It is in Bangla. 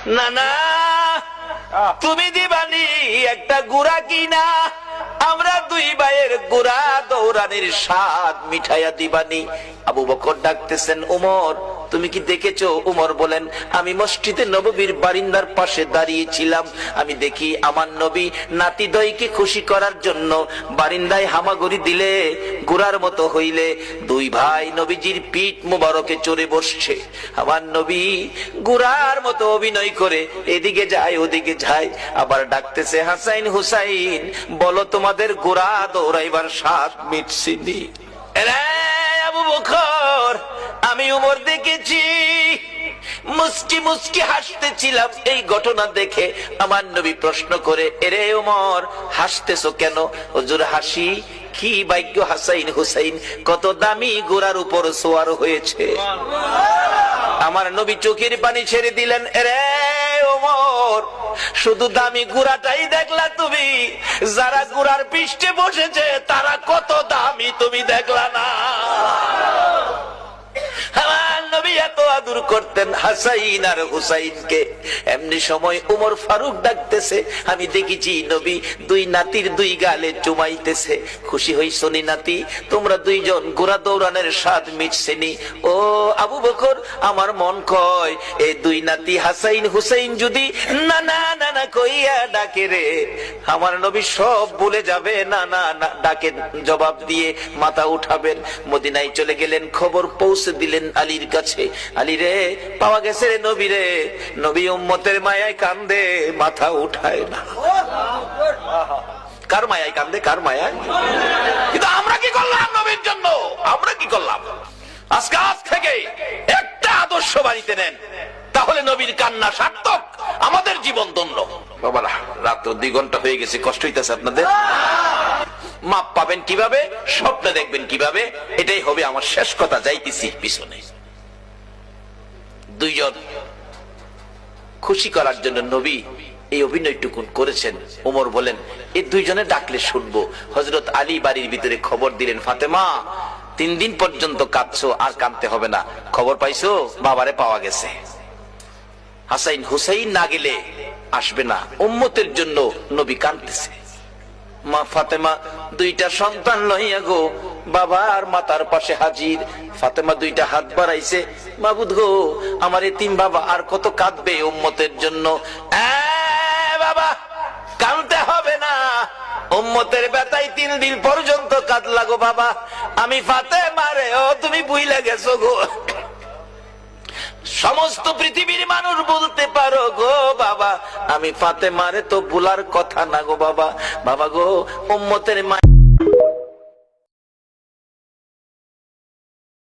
না না, তুমি দিবানি একটা গুড়া কিনা, আমরা দুই ভাইয়ের গুড়া দৌড়ানির স্বাদ মিঠাইয়া দিবানি। আবু বকর ডাকতেছেন, উমর তুমি কি দেখেছো? উমর বলেন, আমি মসজিদে নববীর বারিন্দার পাশে দাঁড়িয়েছিলাম, আমি দেখি আমার নবী নাতিদয়কে খুশি করার জন্য বারিন্দায় হামাগুড়ি দিলে গুড়ার মতো হইলে দুই ভাই নবীজির পিঠ মুবারকে চড়ে বসছে। আমার নবী গুড়ার মতো অভিনয় করে এদিকে যায় ওদিকে যায়, আবার ডাকতেছে, হাসাইন হুসাইন বলো তোমাদের গুড়া দৌড়াইবার স্বাদ মিটছিনি? আবু বকর, আমি উমর দেখেছি, মুস্কি মুস্কি হাসতেছিলাম এই ঘটনা দেখে। আমার নবী প্রশ্ন করে, এরে উমর হাসতেছো কেন? হুজুর হাসি কি ভাগ্য, হাসাইন হুসাইন কত দামি গোড়ার উপর সোয়ার হয়েছে। আমার নবী চোখের পানি ছেড়ে দিলেন, এরে ওমর শুধু দামি গুড়াটাই দেখলা তুমি, যারা গুড়ার পৃষ্ঠে বসেছে তারা কত দামি তুমি দেখলা না। আমার নবী এত আদর করতেন হাসাইন আর হুসাইনকে। এমনি সময় উমর ফারুক ডাকতেছে, আমি দেখেছি নবী দুই নাতির দুই গালে চুমাইতেছে। খুশি হইছো নি নাতি? তোমরা দুইজন ঘোড়া দৌড়ানোর স্বাদ মিটছেনি? ও আবু বকর, আমার মন কয় এই দুই নাতি হাসাইন হুসাইন যদি না না না না কইয়া ডাকে রে, আমার নবী সব ভুলে যাবে। না না না ডাকে জবাব দিয়ে মাথা উঠাবেন। মদিনায় চলে গেলেন, খবর পৌঁছে দিলেন আলীর কাছে, আলী রে পাওয়া গেছে রে নবী রে। নবী উম্মতের মায়ায় কান্দে, মাথা উঠায় না। কার মায়ায় কান্দে? কার মায়ায়? কিন্তু আমরা কি করলাম নবীর জন্য? আমরা কি করলাম? আজকে আজ থেকে একটা আদর্শ বাড়িতে নেন, তাহলে নবীর কান্না সার্থক, আমাদের জীবন ধন্য। বাবারা রাত 2 ঘন্টা হয়ে গেছে, কষ্ট হইতেছে আপনাদের? মাপ পাবেন কিভাবে, স্বপ্ন দেখবেন কিভাবে, এটাই হবে আমার শেষ কথা। যাইতেছি পিছনে। দুইজন খুশি করার জন্য নবী এই অভিনয়টুকুন করেছেন। ওমর বলেন, এই দুইজনে ডাকলে শুনবো। হযরত আলী বাড়ির ভিতরে খবর দিলেন, ফাতেমা 3 দিন পর্যন্ত কাঁদছো, আর কাঁদতে হবে না। খবর পাইছো? বাবারে পাওয়া গেছে। হাসাইন হুসাইন না গেলে আসবে না, উম্মতের জন্য নবী কাঁদতেছে। মা ফাতেমা 2টা সন্তান লইয়া গো বাবার মাতার পাশে হাজির। ফাতেমা 2টা হাত বাড়াইছে, মাবুদ গো আমার এতিম বাবা আর কত কাঁদবে উম্মতের জন্য। বাবা কাঁদতে হবে না, উম্মতের ব্যথায় 3 দিন পর্যন্ত কাঁদলা গো বাবা। আমি ফাতেমা রে, ও তুমি ভুইলা গেছো গো। সমস্ত পৃথিবীর মানুষ বলতে পারো গো বাবা, আমি ফাতেমারে তো ভুলার কথা না গো বাবা। বাবা গো উম্মতের মা